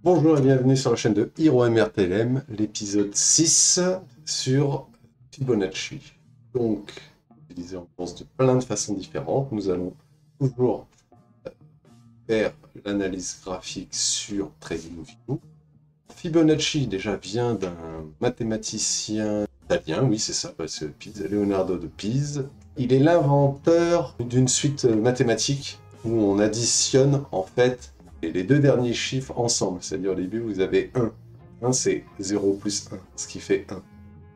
Bonjour et bienvenue sur la chaîne de HeroMRTLM, l'épisode 6 sur Fibonacci. Donc, utilisé en pense de plein de façons différentes. Nous allons toujours faire l'analyse graphique sur TradingView. Fibonacci déjà vient d'un mathématicien italien, oui c'est ça, c'est Leonardo de Pise. Il est l'inventeur d'une suite mathématique où on additionne en fait les deux derniers chiffres ensemble. C'est-à-dire au début vous avez 1. 1 c'est 0 plus 1, ce qui fait 1.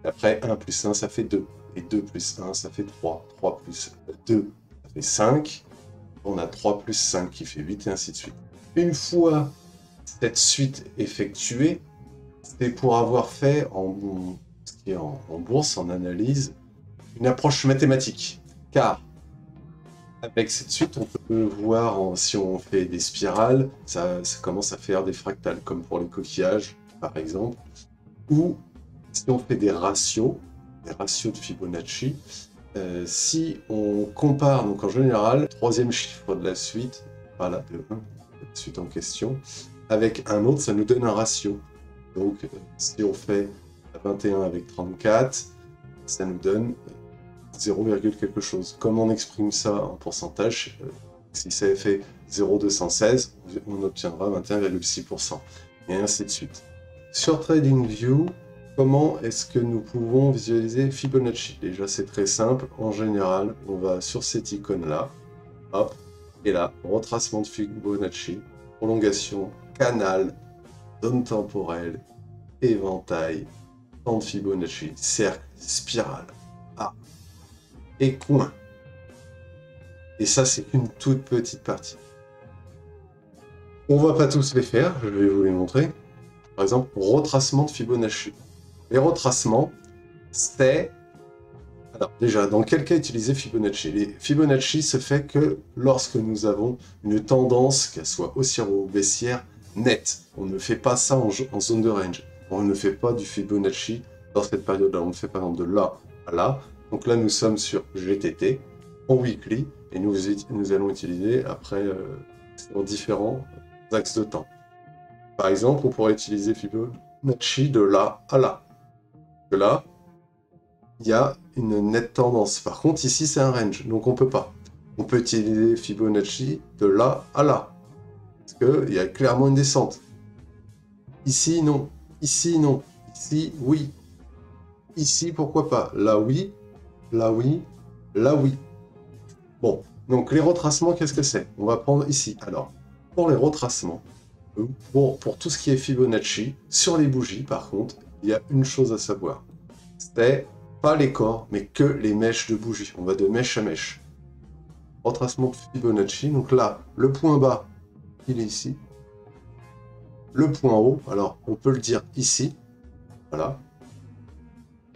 Après 1 plus 1 ça fait 2. Et 2 plus 1 ça fait 3. 3 plus 2 ça fait 5. On a 3 plus 5 qui fait 8 et ainsi de suite. Une fois cette suite effectuée, c'est pour avoir fait ce qui est en bourse, en analyse, une approche mathématique. Car avec cette suite, on peut voir, si on fait des spirales, ça commence à faire des fractales, comme pour les coquillages, par exemple. Ou si on fait des ratios de Fibonacci, si on compare, donc en général, le troisième chiffre de la suite, voilà, de 1, la suite en question, avec un autre, ça nous donne un ratio. Donc, si on fait 21 avec 34, ça nous donne 0, quelque chose. Comme on exprime ça en pourcentage, si ça fait 0,216, on obtiendra 21,6%. Et ainsi de suite. Sur TradingView, comment est-ce que nous pouvons visualiser Fibonacci? Déjà, c'est très simple. En général, on va sur cette icône-là, hop, et là, retracement de Fibonacci, prolongation, canal, zone temporelle, éventail, temps de Fibonacci, cercle, spirale, arc et coin. Et ça, c'est une toute petite partie. On va pas tous les faire, je vais vous les montrer. Par exemple, retracement de Fibonacci. Les retracements, c'est... Alors déjà, dans quel cas utiliser Fibonacci? Les Fibonacci se fait que lorsque nous avons une tendance, qu'elle soit haussière ou baissière, nette. On ne fait pas ça en zone de range. On ne fait pas du Fibonacci dans cette période-là. On le fait par exemple de là à là. Donc là, nous sommes sur GTT, en weekly, et nous allons utiliser après sur différents axes de temps. Par exemple, on pourrait utiliser Fibonacci de là à là. De là, il y a une nette tendance. Par contre, ici, c'est un range, donc on ne peut pas. On peut utiliser Fibonacci de là à là, parce qu'il y a clairement une descente. Ici, non. Ici, non. Ici, oui. Ici, pourquoi pas. Là, oui. Là, oui. Là, oui. Bon, donc les retracements, qu'est-ce que c'est? On va prendre ici. Alors, pour les retracements, pour tout ce qui est Fibonacci, sur les bougies, par contre, il y a une chose à savoir. C'est pas les corps, mais que les mèches de bougies. On va de mèche à mèche. Retracement de Fibonacci, donc là, le point bas, il est ici. Le point haut, alors on peut le dire ici, voilà.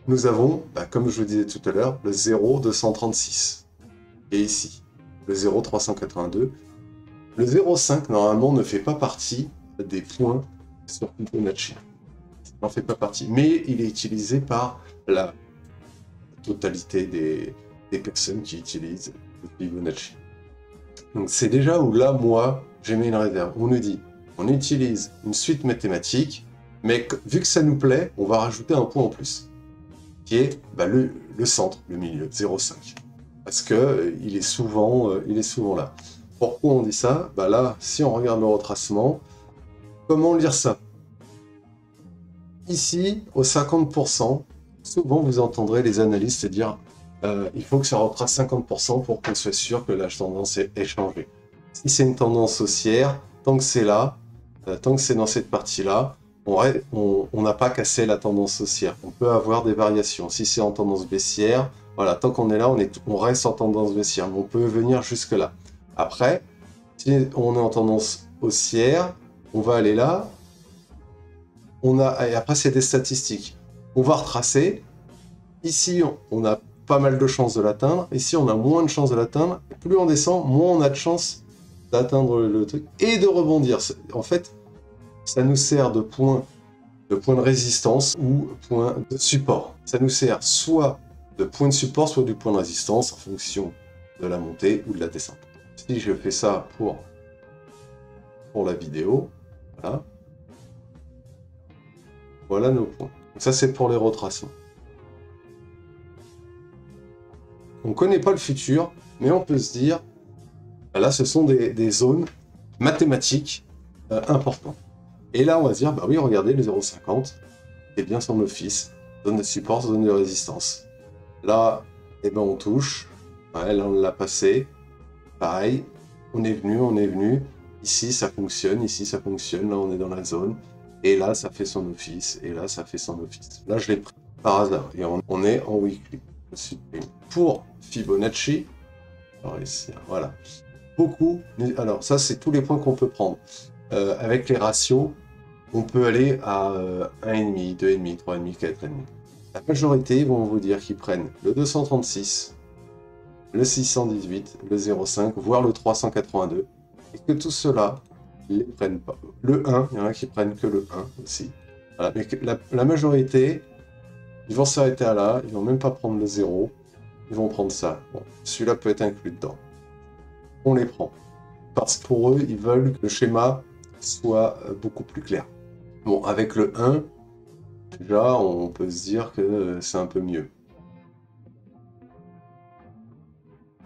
Nous avons, comme je vous disais tout à l'heure, le 0,236, et ici, le 0,382. Le 0,5, normalement, ne fait pas partie des points sur Fibonacci. Il n'en fait pas partie, mais il est utilisé par la totalité des personnes qui utilisent le Fibonacci. Donc c'est déjà où là, moi, j'ai mis une réserve. On nous dit, on utilise une suite mathématique, mais vu que ça nous plaît, on va rajouter un point en plus, qui est le centre, le milieu, 0,5. Parce que il est souvent là. Pourquoi on dit ça? Là, si on regarde le retracement, comment lire ça? Ici, au 50%, souvent vous entendrez les analystes dire il faut que ça retrace 50% pour qu'on soit sûr que la tendance est changée. Si c'est une tendance haussière, tant que c'est là, tant que c'est dans cette partie-là, on n'a pas cassé la tendance haussière. On peut avoir des variations. Si c'est en tendance baissière, voilà, tant qu'on est là, on reste en tendance baissière. Mais on peut venir jusque-là. Après, si on est en tendance haussière, on va aller là. Et après, c'est des statistiques. On va retracer. Ici, on a pas mal de chances de l'atteindre. Ici, on a moins de chances de l'atteindre. Plus on descend, moins on a de chances d'atteindre le truc et de rebondir. En fait, ça nous sert de point de résistance ou point de support. Ça nous sert soit de point de support, soit du point de résistance en fonction de la montée ou de la descente. Si je fais ça pour la vidéo, voilà. Voilà nos points. Donc ça, c'est pour les retracements. On ne connaît pas le futur, mais on peut se dire, là, ce sont des zones mathématiques importantes. Et là, on va se dire, bah oui, regardez, le 0,50, c'est bien son office, zone de support, zone de résistance. Là, eh ben, on touche, ouais, là, on l'a passé, pareil, on est venu, ici, ça fonctionne, là, on est dans la zone, et là, ça fait son office, et là, ça fait son office. Là, je l'ai pris par hasard, et on est en weekly. Pour Fibonacci, voilà. Beaucoup, alors ça, c'est tous les points qu'on peut prendre. Avec les ratios, on peut aller à 1,5, 2,5, 3,5, 4,5. La majorité vont vous dire qu'ils prennent le 236, le 618, le 0,5, voire le 382, et que tout cela, ils ne les prennent pas. Le 1, il y en a qui prennent que le 1 aussi. Voilà. Mais la majorité, ils vont s'arrêter à là, ils vont même pas prendre le 0, ils vont prendre ça. Bon, celui-là peut être inclus dedans. On les prend. Parce que pour eux, ils veulent que le schéma soit beaucoup plus clair. Bon, avec le 1, déjà, on peut se dire que c'est un peu mieux.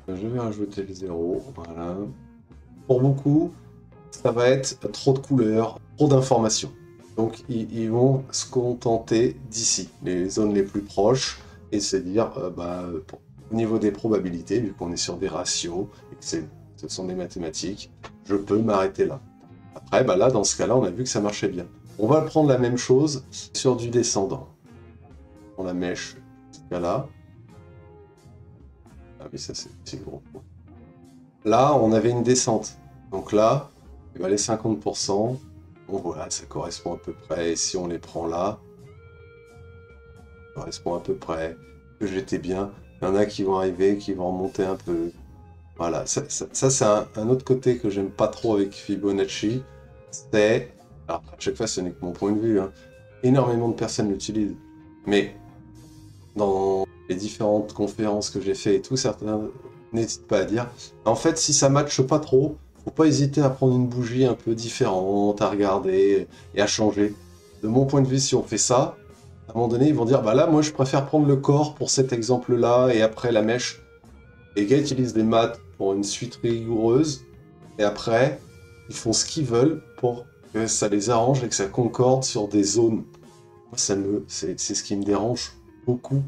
Je vais rajouter le 0, voilà. Pour beaucoup, ça va être trop de couleurs, trop d'informations. Donc, ils vont se contenter d'ici, les zones les plus proches, et se dire, au niveau des probabilités, vu qu'on est sur des ratios, et que ce sont des mathématiques, je peux m'arrêter là. Après, là, dans ce cas-là, on a vu que ça marchait bien. On va prendre la même chose sur du descendant. On la mèche, dans ce cas-là. Ah oui, ça c'est gros. Là, on avait une descente. Donc là, les 50%, bon voilà, ça correspond à peu près. Et si on les prend là, ça correspond à peu près. Que j'étais bien. Il y en a qui vont arriver, qui vont remonter un peu. Voilà, ça c'est un autre côté que j'aime pas trop avec Fibonacci. C'est, alors à chaque fois ce n'est que mon point de vue, hein, énormément de personnes l'utilisent. Mais dans les différentes conférences que j'ai fait et tout, certains n'hésitent pas à dire, en fait si ça matche pas trop, faut pas hésiter à prendre une bougie un peu différente, à regarder et à changer. De mon point de vue, si on fait ça, à un moment donné, ils vont dire, là, moi, je préfère prendre le corps pour cet exemple-là, et après la mèche. Les gars utilisent des maths pour une suite rigoureuse, et après, ils font ce qu'ils veulent pour que ça les arrange et que ça concorde sur des zones. Moi, c'est ce qui me dérange beaucoup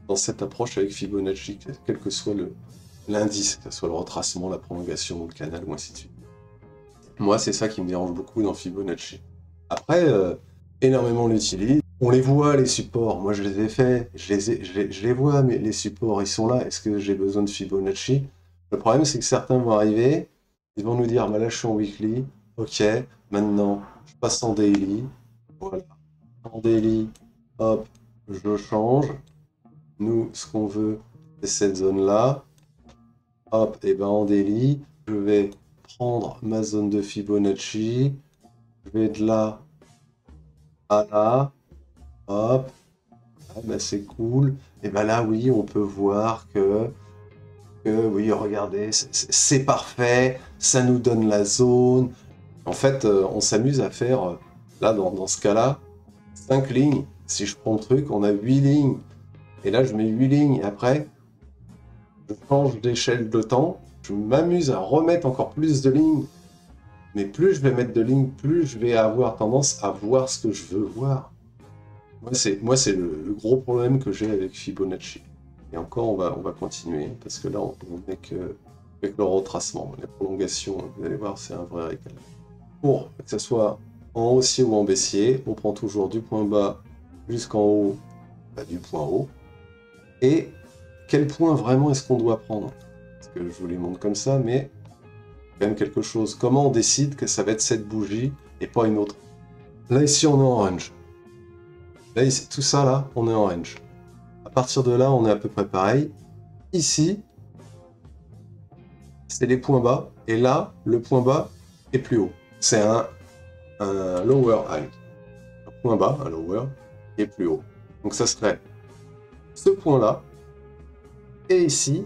dans cette approche avec Fibonacci, quel que soit l'indice, que ce soit le retracement, la prolongation, le canal, ou ainsi de suite. Moi, c'est ça qui me dérange beaucoup dans Fibonacci. Après, énormément l'utilisent. On les voit, les supports. Moi, je les ai faits. Je les vois, mais les supports, ils sont là. Est-ce que j'ai besoin de Fibonacci? Le problème, c'est que certains vont arriver. Ils vont nous dire, là, je suis en weekly. Ok, maintenant, je passe en daily. Voilà. En daily, hop, je change. Nous, ce qu'on veut, c'est cette zone-là. Hop, et en daily, je vais prendre ma zone de Fibonacci. Je vais de là à là. Hop, c'est cool. Et là, oui, on peut voir que oui, regardez, c'est parfait, ça nous donne la zone. En fait, on s'amuse à faire, là, dans ce cas-là, 5 lignes. Si je prends le truc, on a 8 lignes. Et là, je mets 8 lignes. Et après, je change d'échelle de temps. Je m'amuse à remettre encore plus de lignes. Mais plus je vais mettre de lignes, plus je vais avoir tendance à voir ce que je veux voir. Moi, c'est le gros problème que j'ai avec Fibonacci. Et encore, on va continuer, parce que là, on n'est qu'avec le retracement. La prolongation, vous allez voir, c'est un vrai régal. Pour que ce soit en haussier ou en baissier, on prend toujours du point bas jusqu'en haut, du point haut. Et quel point vraiment est-ce qu'on doit prendre? Parce que je vous les montre comme ça, mais quand même quelque chose. Comment on décide que ça va être cette bougie et pas une autre? Là, ici, on est en range. Là, ici, tout ça, là, on est en range. À partir de là, on est à peu près pareil. Ici, c'est les points bas. Et là, le point bas est plus haut. C'est un lower high. Un point bas, un lower, est plus haut. Donc ça serait ce point-là. Et ici,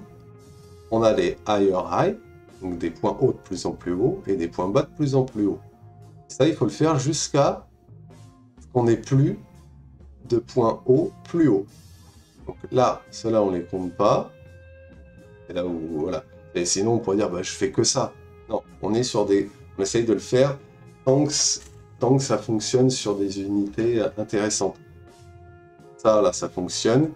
on a des higher high, donc des points hauts de plus en plus haut, et des points bas de plus en plus haut. Ça, il faut le faire jusqu'à ce qu'on n'ait plus de points hauts plus haut. Donc là, ceux-là, on les compte pas. C'est là où, voilà. Et sinon, on pourrait dire, bah, je fais que ça. Non, on est sur des... On essaye de le faire tant que ça fonctionne sur des unités intéressantes. Ça, là, ça fonctionne.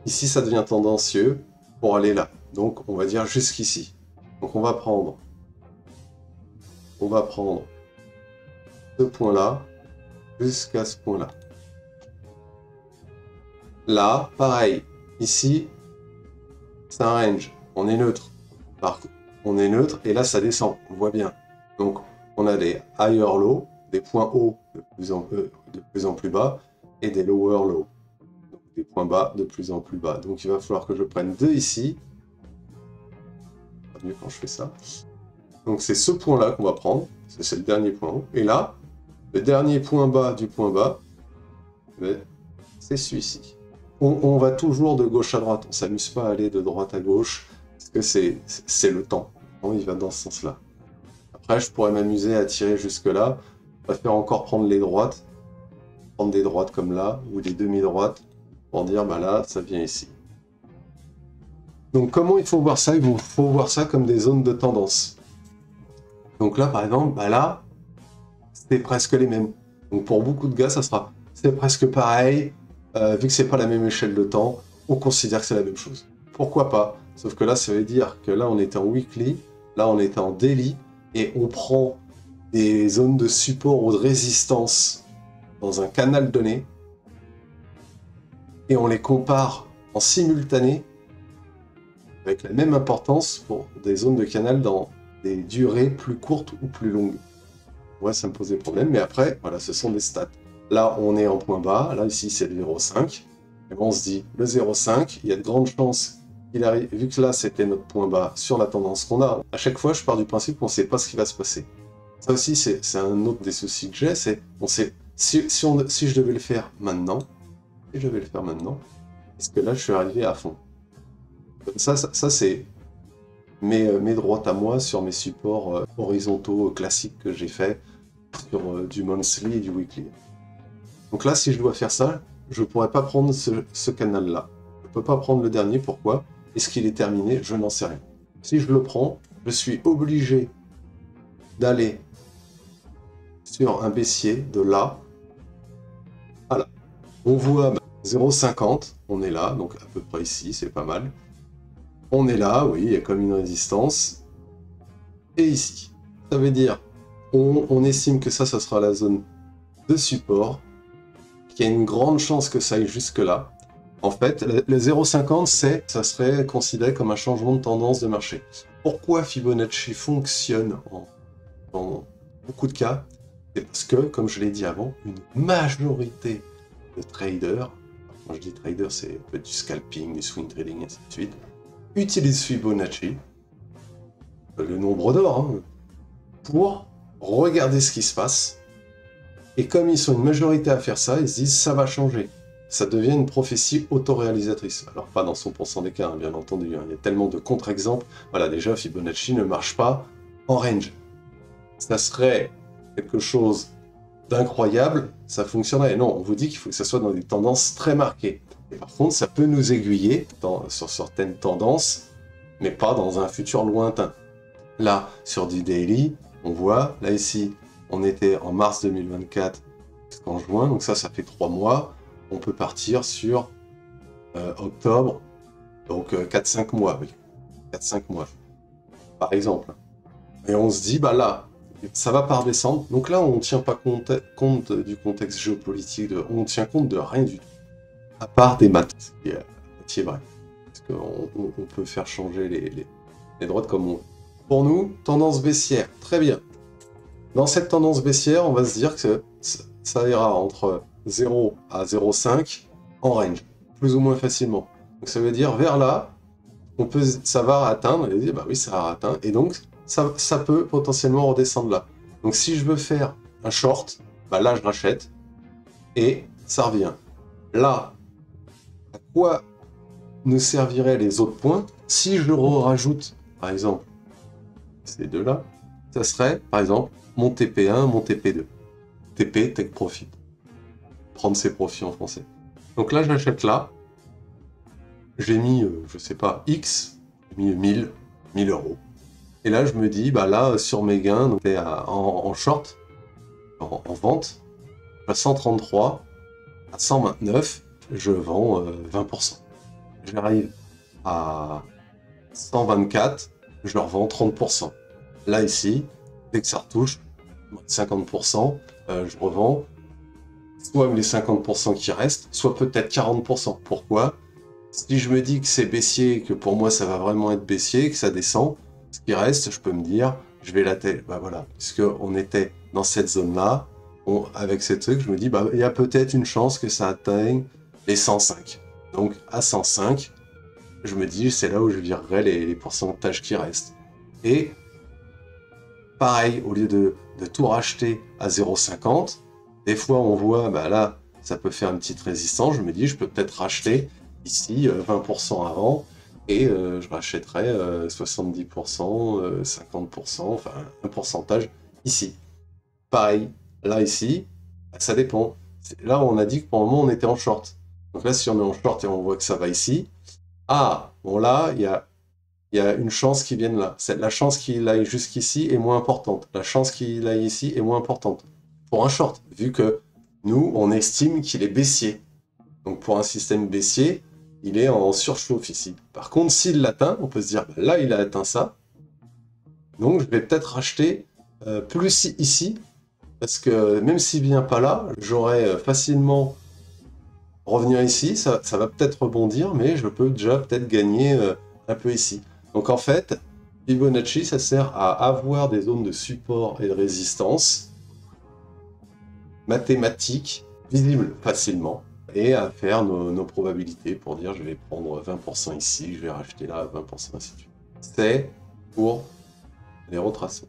Ici, ça devient tendancieux pour aller là. Donc, on va dire jusqu'ici. Donc, on va prendre ce point-là jusqu'à ce point-là. Là, pareil. Ici, c'est un range. On est neutre. On est neutre et là, ça descend. On voit bien. Donc, on a des higher low, des points hauts de plus en plus bas et des lower low. Donc, des points bas de plus en plus bas. Donc, il va falloir que je prenne 2 ici. C'est mieux quand je fais ça. Donc, c'est ce point-là qu'on va prendre. C'est le dernier point haut. Et là, le dernier point bas du point bas, c'est celui-ci. On va toujours de gauche à droite. On ne s'amuse pas à aller de droite à gauche. Parce que c'est le temps. Il va dans ce sens-là. Après, je pourrais m'amuser à tirer jusque-là. Je préfère encore prendre les droites. Prendre des droites comme là, ou des demi-droites, pour dire, bah là, ça vient ici. Donc, comment il faut voir ça? Il faut voir ça comme des zones de tendance. Donc là, par exemple, bah là, c'est presque les mêmes. Donc, pour beaucoup de gars, ça sera... C'est presque pareil. Vu que c'est pas la même échelle de temps, on considère que c'est la même chose. Pourquoi pas? Sauf que là, ça veut dire que là, on était en weekly, là, on était en daily, et on prend des zones de support ou de résistance dans un canal donné, et on les compare en simultané avec la même importance pour des zones de canal dans des durées plus courtes ou plus longues. Ouais, ça me pose des problèmes, mais après, voilà, ce sont des stats. Là, on est en point bas, là, ici, c'est le 0,5. Et bon, on se dit, le 0,5, il y a de grandes chances qu'il arrive, vu que là, c'était notre point bas sur la tendance qu'on a. À chaque fois, je pars du principe qu'on ne sait pas ce qui va se passer. Ça aussi, c'est un autre des soucis que j'ai, c'est, on sait, si je devais le faire maintenant, est-ce que là, je suis arrivé à fond? Ça c'est mes droites à moi sur mes supports horizontaux classiques que j'ai fait sur du monthly et du weekly. Donc là, si je dois faire ça, je ne pourrais pas prendre ce canal-là. Je ne peux pas prendre le dernier, pourquoi? Est-ce qu'il est terminé? Je n'en sais rien. Si je le prends, je suis obligé d'aller sur un baissier de là à là. On voit 0,50, on est là, donc à peu près ici, c'est pas mal. On est là, oui, il y a comme une résistance. Et ici. Ça veut dire, on estime que ça sera la zone de support, qu'il y a une grande chance que ça aille jusque-là. En fait, le 0,50, ça serait considéré comme un changement de tendance de marché. Pourquoi Fibonacci fonctionne en beaucoup de cas? C'est parce que, comme je l'ai dit avant, une majorité de traders, quand je dis trader, c'est du scalping, du swing trading, et ainsi de suite, utilisent Fibonacci, le nombre d'or, hein, pour regarder ce qui se passe. Et comme ils sont une majorité à faire ça, ils se disent ça va changer. Ça devient une prophétie autoréalisatrice. Alors pas dans 100% des cas, hein, bien entendu. Hein. Il y a tellement de contre-exemples. Voilà, déjà Fibonacci ne marche pas en range. Ça serait quelque chose d'incroyable, ça fonctionnerait. Non, on vous dit qu'il faut que ça soit dans des tendances très marquées. Et par contre, ça peut nous aiguiller sur certaines tendances, mais pas dans un futur lointain. Là, sur du daily, on voit, là ici, on était en mars 2024 jusqu'en juin, donc ça fait 3 mois. On peut partir sur octobre, donc 4-5 mois, oui. 4-5 mois, par exemple. Et on se dit, bah là, ça va pas redescendre. Donc là, on ne tient pas compte du contexte géopolitique, on ne tient compte de rien du tout. À part des maths, ce qui est à moitié vrai. Parce qu'on peut faire changer les droites comme on veut. Pour nous, tendance baissière, très bien. Dans cette tendance baissière, on va se dire que ça ira entre 0 à 0,5 en range, plus ou moins facilement. Donc ça veut dire vers là, ça va atteindre, et dire bah oui, ça va atteindre, et donc ça peut potentiellement redescendre là. Donc si je veux faire un short, bah là je rachète, et ça revient. Là, à quoi nous serviraient les autres points si je rajoute, par exemple, ces deux-là, ça serait, par exemple, mon TP1, mon TP2. TP, Take Profit. Prendre ses profits en français. Donc là, j'achète là. J'ai mis, je sais pas, X, j'ai mis 1000 euros. Et là, je me dis, bah là, sur mes gains, donc en short, en vente, à 133, à 129, je vends 20%. J'arrive à 124, je leur vends 30%. Là, ici, dès que ça retouche, 50%, je revends soit les 50% qui restent, soit peut-être 40%. Pourquoi? Si je me dis que c'est baissier, que pour moi ça va vraiment être baissier, que ça descend, ce qui reste, je peux me dire, je vais la tête. Bah voilà, puisqu'on était dans cette zone-là, avec ces trucs, je me dis, bah il y a peut-être une chance que ça atteigne les 105. Donc à 105, je me dis, c'est là où je virerai les pourcentages qui restent. Et pareil, au lieu de tout racheter à 0,50, des fois on voit, bah là, ça peut faire une petite résistance, je me dis, je peux peut-être racheter ici 20% avant, et je rachèterai 70%, 50%, enfin un pourcentage ici. Pareil, là ici, ça dépend. Là on a dit que pour le moment on était en short. Donc là si on est en short et on voit que ça va ici, ah, bon là, il y a une chance qu'il vienne là. La chance qu'il aille jusqu'ici est moins importante. La chance qu'il aille ici est moins importante. Pour un short, vu que nous, on estime qu'il est baissier. Donc pour un système baissier, il est en surchauffe ici. Par contre, s'il l'atteint, on peut se dire, bah, là, il a atteint ça. Donc je vais peut-être racheter plus ici. Parce que même s'il vient pas là, j'aurais facilement revenir ici. Ça va peut-être rebondir, mais je peux déjà peut-être gagner un peu ici. Donc en fait, Fibonacci, ça sert à avoir des zones de support et de résistance mathématiques, visibles facilement, et à faire nos probabilités pour dire je vais prendre 20% ici, je vais racheter là 20%, ainsi de suite. C'est pour les retracements.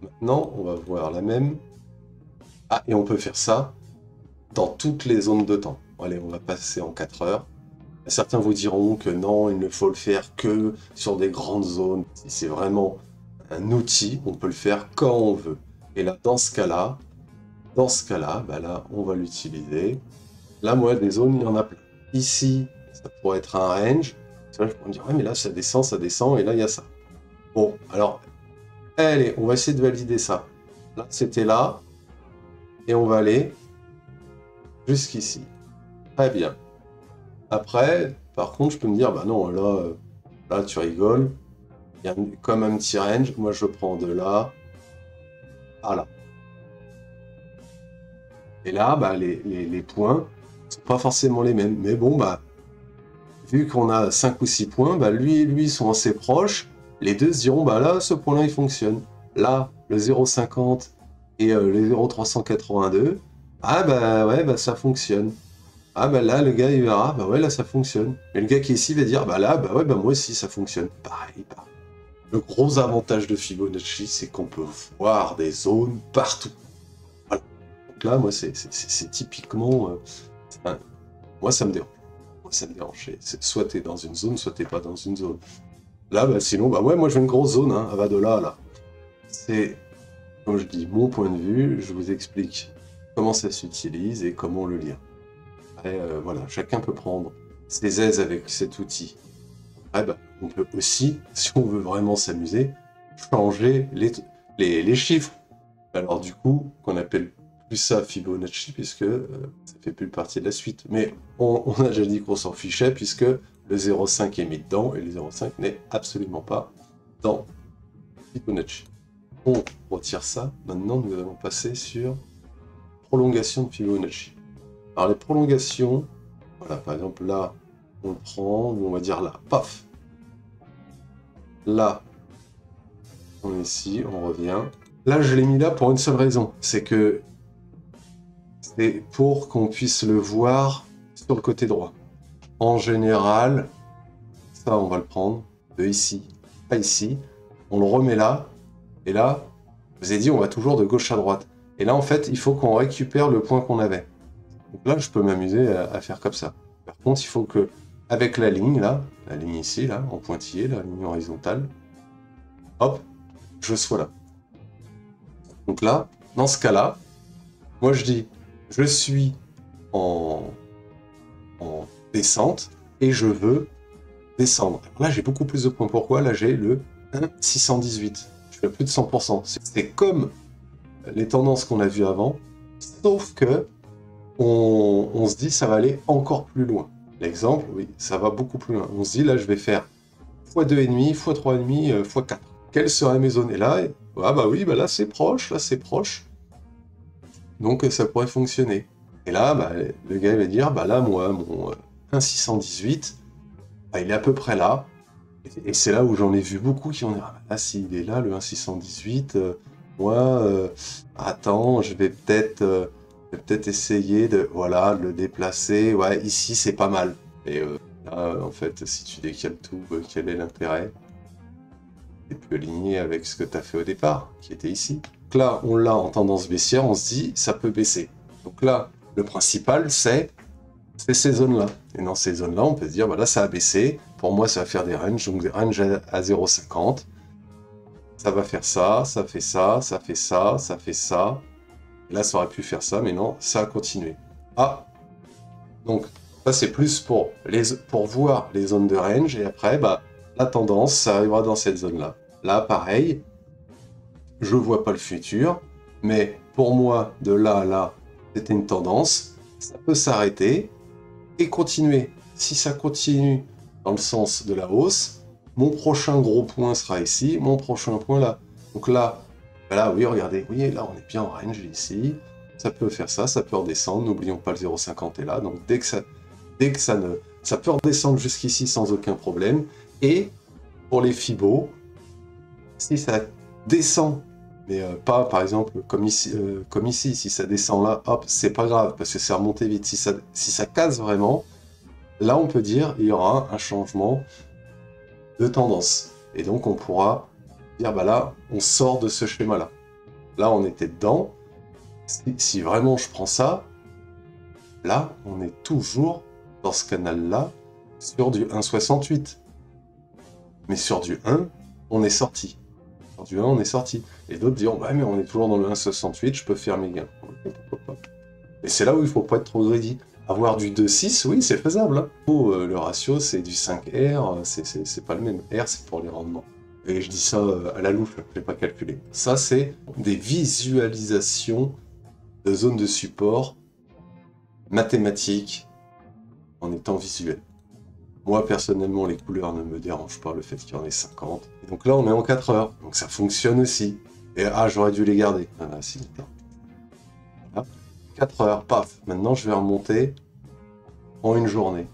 Maintenant, on va voir la même. Ah, et on peut faire ça dans toutes les zones de temps. Allez, on va passer en 4 heures. Certains vous diront que non, il ne faut le faire que sur des grandes zones. Si c'est vraiment un outil, on peut le faire quand on veut. Et là, dans ce cas-là, bah là, on va l'utiliser. Là, moi, des zones, il y en a plein. Ici, ça pourrait être un range. Là, je pourrais me dire, ouais, mais là, ça descend, et là, il y a ça. Bon, alors, allez, on va essayer de valider ça. Là, c'était là, et on va aller jusqu'ici. Très bien. Après, par contre, je peux me dire, bah non, là tu rigoles. Il y a comme un petit range. Moi, je prends de là à là. Et là, bah, les points sont pas forcément les mêmes. Mais bon, bah, vu qu'on a 5 ou 6 points, bah, lui et lui sont assez proches. Les deux se diront, bah là, ce point-là, il fonctionne. Là, le 0,50 et le 0,382, ah bah ouais, bah ça fonctionne. Ah bah là, le gars, il verra, bah ouais, là, ça fonctionne. Mais le gars qui est ici va dire, bah là, bah ouais, bah moi aussi, ça fonctionne. Pareil, pareil. Le gros avantage de Fibonacci, c'est qu'on peut voir des zones partout. Voilà. Donc là, moi, c'est typiquement... moi, ça me dérange. Moi, ça me dérange. Soit t'es dans une zone, soit t'es pas dans une zone. Là, bah sinon, bah ouais, moi, je veux une grosse zone, hein, elle va de là à là. C'est, comme je dis, mon point de vue. Je vous explique comment ça s'utilise et comment le lire. Après, voilà, chacun peut prendre ses aises avec cet outil. Après, bah, on peut aussi, si on veut vraiment s'amuser, changer les chiffres. Alors du coup, qu'on appelle plus ça Fibonacci, puisque ça fait plus partie de la suite. Mais on a déjà dit qu'on s'en fichait, puisque le 0,5 est mis dedans, et le 0,5 n'est absolument pas dans Fibonacci. On retire ça. Maintenant, nous allons passer sur prolongation de Fibonacci. Alors les prolongations, voilà, par exemple là, on le prend, on va dire là, paf. Là, on est ici, on revient. Là, je l'ai mis là pour une seule raison, c'est que c'est pour qu'on puisse le voir sur le côté droit. En général, ça, on va le prendre de ici, pas ici. On le remet là, et là, je vous ai dit, on va toujours de gauche à droite. Et là, en fait, il faut qu'on récupère le point qu'on avait. Donc là, je peux m'amuser à faire comme ça. Par contre, il faut que, avec la ligne là, la ligne ici, là, en pointillé, la ligne horizontale, hop, je sois là. Donc là, dans ce cas-là, moi je dis, je suis en descente, et je veux descendre. Alors là, j'ai beaucoup plus de points. Pourquoi? Là, j'ai le 1,618. Je suis à plus de 100%. C'est comme les tendances qu'on a vues avant, sauf que on se dit ça va aller encore plus loin. L'exemple, oui, ça va beaucoup plus loin. On se dit là, je vais faire x2,5, x3,5, x4. Quelles seraient mes zones? Et là, ah bah oui, bah là c'est proche, là c'est proche. Donc ça pourrait fonctionner. Et là, bah, le gars il va dire, bah là moi, mon 1,618, bah, il est à peu près là. Et c'est là où j'en ai vu beaucoup qui ont dit, ah, là s'il est là, le 1,618, moi, attends, je vais peut-être essayer de, voilà, de le déplacer. Ouais, ici c'est pas mal. Et là, en fait, si tu décales tout, quel est l'intérêt? T'es plus aligné avec ce que tu as fait au départ, qui était ici. Donc là, on l'a en tendance baissière, on se dit, ça peut baisser. Donc là, le principal, c'est ces zones-là. Et dans ces zones-là, on peut se dire, bah là, ça a baissé. Pour moi, ça va faire des ranges, donc des ranges à 0,50. Ça va faire ça, ça fait ça, ça fait ça, ça fait ça. Et là, ça aurait pu faire ça, mais non, ça a continué. Ah, donc ça, c'est plus pour voir les zones de range, et après, bah, la tendance, ça arrivera dans cette zone-là. Là, pareil, je vois pas le futur, mais pour moi, de là à là, c'était une tendance, ça peut s'arrêter et continuer. Si ça continue dans le sens de la hausse, mon prochain gros point sera ici, mon prochain point là. Donc là, voilà, oui, regardez, oui, là, on est bien en range ici, ça peut faire ça, ça peut redescendre, n'oublions pas le 0,50 est là, donc dès que ça peut redescendre jusqu'ici sans aucun problème, et pour les Fibos, si ça descend, mais pas par exemple comme ici, si ça descend là, hop, c'est pas grave, parce que c'est remonté vite. Si ça casse vraiment, là on peut dire il y aura un changement de tendance. Et donc on pourra dire, bah là, on sort de ce schéma-là. Là, on était dedans. Si vraiment je prends ça, là, on est toujours dans ce canal-là, sur du 1,68. Mais sur du 1, on est sorti. Sur du 1, on est sorti. Et d'autres diront, ouais, mais on est toujours dans le 1,68, je peux faire mes gains. Pourquoi pas. Et c'est là où il ne faut pas être trop greedy. Avoir du 2,6, oui, c'est faisable. Hein. Le ratio, c'est du 5R, c'est pas le même. R, c'est pour les rendements. Et je dis ça à la louche, je ne vais pas calculer. Ça, c'est des visualisations de zones de support mathématiques en étant visuel. Moi, personnellement, les couleurs ne me dérangent pas, le fait qu'il y en ait 50. Et donc là, on est en 4 heures, donc ça fonctionne aussi. Et j'aurais dû les garder. Voilà, si, voilà. 4 heures, paf. Maintenant, je vais remonter en une journée.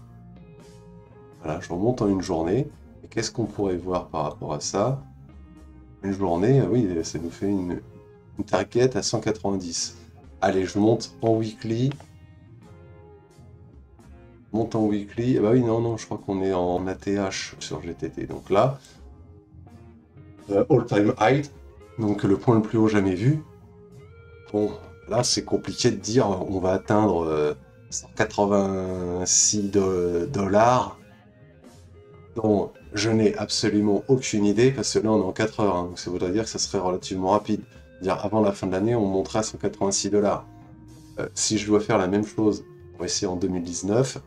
Voilà, je remonte en une journée. Et qu'est-ce qu'on pourrait voir par rapport à ça? Une journée, oui, ça nous fait une target à 190. Allez, je monte en weekly. Monte en weekly. Ah bah oui, non, je crois qu'on est en ATH sur GTT. Donc là, all-time high. Donc le point le plus haut jamais vu. Bon, là, c'est compliqué de dire on va atteindre 186 $. Donc, je n'ai absolument aucune idée, parce que là, on est en 4 heures, hein, donc ça voudrait dire que ça serait relativement rapide. Dire avant la fin de l'année, on montera à 186 $. Si je dois faire la même chose pour essayer en 2019,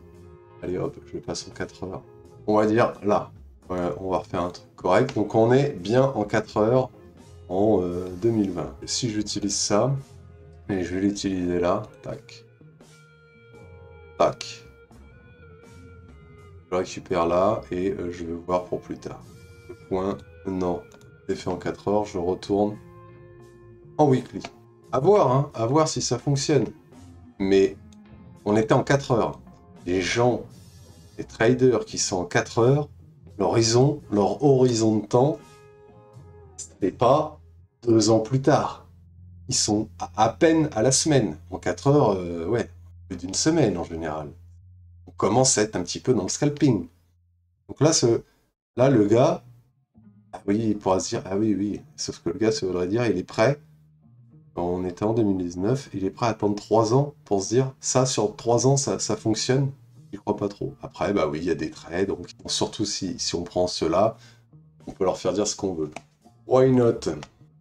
allez hop, je passe en 4 heures. On va dire là, on va refaire un truc correct. Donc on est bien en 4 heures en 2020. Et si j'utilise ça, et je vais l'utiliser là, tac, tac. Je le récupère là et je vais voir pour plus tard. Le point, non, c'est fait en 4 heures, je retourne en weekly. À voir, hein, à voir si ça fonctionne. Mais on était en 4 heures. Les gens, les traders qui sont en 4 heures, leur horizon de temps, c'est pas 2 ans plus tard. Ils sont à peine à la semaine. En 4 heures, ouais, plus d'une semaine en général. On commence à être un petit peu dans le scalping. Donc là, le gars, ah oui, il pourra se dire, ah oui, sauf que le gars, ça voudrait dire, il est prêt, quand on était en 2019, il est prêt à attendre 3 ans pour se dire, ça, sur 3 ans, ça fonctionne. Je crois pas trop. Après, bah oui, il y a des traits, donc surtout si on prend ceux-là, on peut leur faire dire ce qu'on veut. Why not?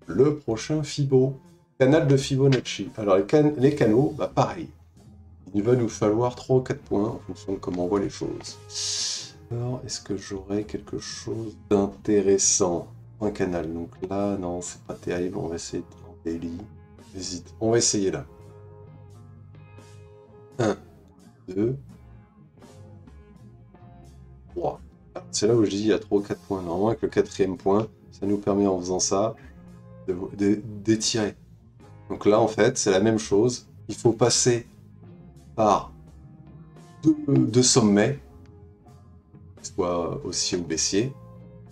Le prochain Fibo. Canal de Fibonacci. Alors les canaux, bah pareil. Il va nous falloir 3 ou 4 points en fonction de comment on voit les choses. Alors, est-ce que j'aurai quelque chose d'intéressant? Un canal, donc là, non, c'est pas terrible, on va essayer de daily. Hésite, on va essayer là. 1, 2, 3. C'est là où je dis il y a 3 ou 4 points. Normalement, avec le 4e point, ça nous permet en faisant ça d'étirer. Donc là, en fait, c'est la même chose. Il faut passer par deux sommets, soit haussier ou baissier.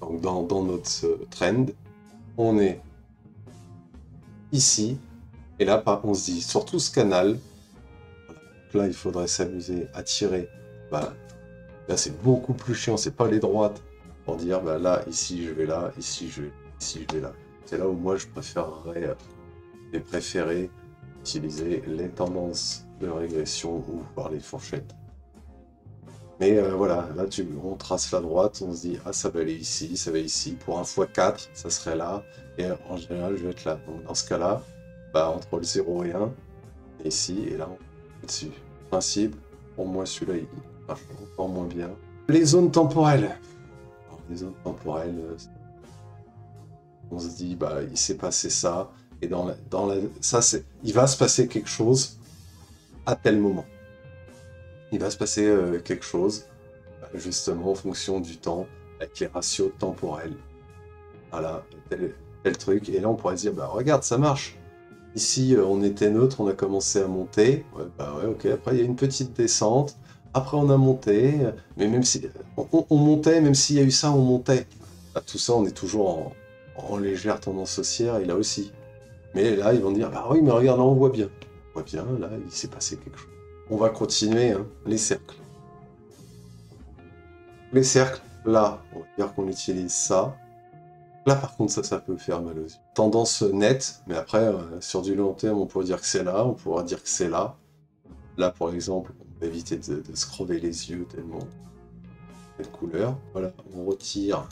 Donc dans notre trend, on est ici. Et là, on se dit, sur tout ce canal, voilà, donc là, il faudrait s'amuser à tirer. Bah, là, c'est beaucoup plus chiant. C'est pas les droites pour dire, bah, là, ici, je vais là, ici, je vais là. C'est là où moi, je préférerais utiliser les tendances de régression ou par les fourchettes. Mais voilà, là on trace la droite, on se dit ah ça va aller ici, ça va ici. Pour un x4, ça serait là. Et en général, je vais être là. Donc dans ce cas-là, bah, entre le 0 et 1, ici, et là, on est dessus. Principe, pour moi celui-là, il marche encore moins bien. Les zones temporelles. Alors, les zones temporelles, on se dit bah il s'est passé ça. Et il va se passer quelque chose à tel moment. Il va se passer quelque chose, justement, en fonction du temps, avec les ratios temporels. Voilà, tel truc. Et là, on pourrait se dire, bah regarde, ça marche. Ici, on était neutre, on a commencé à monter. Ouais, bah ouais, ok. Après, il y a une petite descente. Après, on a monté. Mais même si... On montait, même s'il y a eu ça, on montait. Bah, tout ça, on est toujours en légère tendance haussière, et là aussi. Mais là, ils vont dire, bah oui, mais regarde, là, on voit bien. On voit bien, là, il s'est passé quelque chose. On va continuer, hein, les cercles. Les cercles, là, on va dire qu'on utilise ça. Là, par contre, ça peut faire mal aux yeux. Tendance nette, mais après, sur du long terme, on pourrait dire que c'est là, on pourra dire que c'est là. Là, par exemple, on va éviter de se crever les yeux tellement. Quelle couleur. Voilà, on retire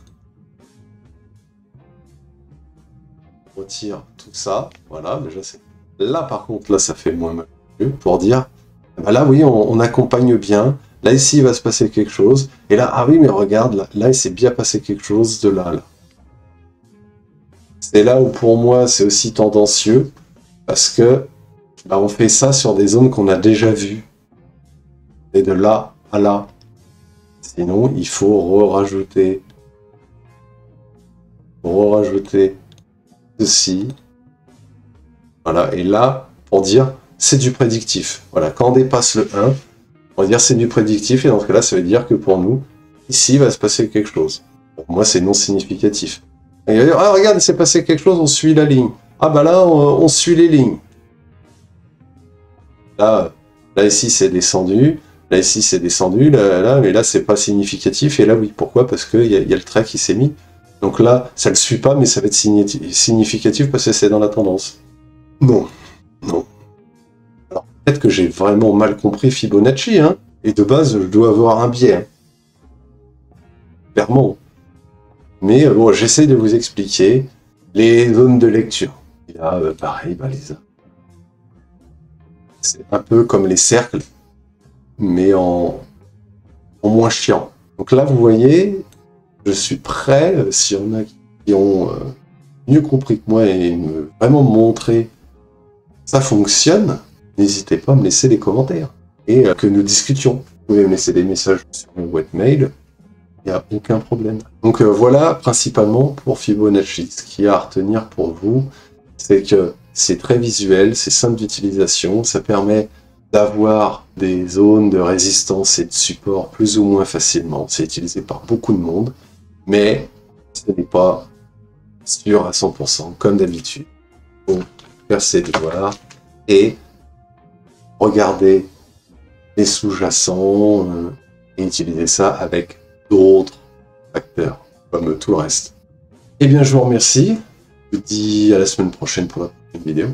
tout ça. Voilà, déjà, c'est... Là, par contre, là, ça fait moins mal aux yeux, pour dire... Bah là, oui, on accompagne bien. Là, ici, il va se passer quelque chose. Et là, ah oui, mais regarde, là il s'est bien passé quelque chose de là. C'est là où, pour moi, c'est aussi tendancieux. Parce que bah, on fait ça sur des zones qu'on a déjà vues. Et de là à là. Sinon, il faut rajouter ceci. Voilà, et là, pour dire... c'est du prédictif. Voilà, quand on dépasse le 1, on va dire c'est du prédictif, et dans ce cas-là, ça veut dire que pour nous, ici, il va se passer quelque chose. Pour moi, c'est non significatif. Et il va dire, ah, regarde, il s'est passé quelque chose, on suit la ligne. Ah, bah là, on suit les lignes. Là ici, c'est descendu. Là, ici, c'est descendu. Là, mais là, c'est pas significatif. Et là, oui. Pourquoi? Parce qu'il y a le trait qui s'est mis. Donc là, ça le suit pas, mais ça va être significatif parce que c'est dans la tendance. Non. Non. Alors, peut-être que j'ai vraiment mal compris Fibonacci, hein. Et de base, je dois avoir un biais. Hein. Clairement. Mais bon, j'essaie de vous expliquer les zones de lecture. Et là, pareil, bah, c'est un peu comme les cercles, mais en moins chiant. Donc là, vous voyez, je suis prêt, s'il y en a qui ont mieux compris que moi et vraiment montré ça fonctionne, n'hésitez pas à me laisser des commentaires et que nous discutions. Vous pouvez me laisser des messages sur mon boîte mail, il n'y a aucun problème. Donc voilà, principalement pour Fibonacci. Ce qu'il y a à retenir pour vous, c'est que c'est très visuel, c'est simple d'utilisation, ça permet d'avoir des zones de résistance et de support plus ou moins facilement. C'est utilisé par beaucoup de monde, mais ce n'est pas sûr à 100%, comme d'habitude. Donc, faire ses devoirs et regarder les sous-jacents et utiliser ça avec d'autres facteurs, comme tout le reste. Eh bien, je vous remercie. Je vous dis à la semaine prochaine pour une vidéo.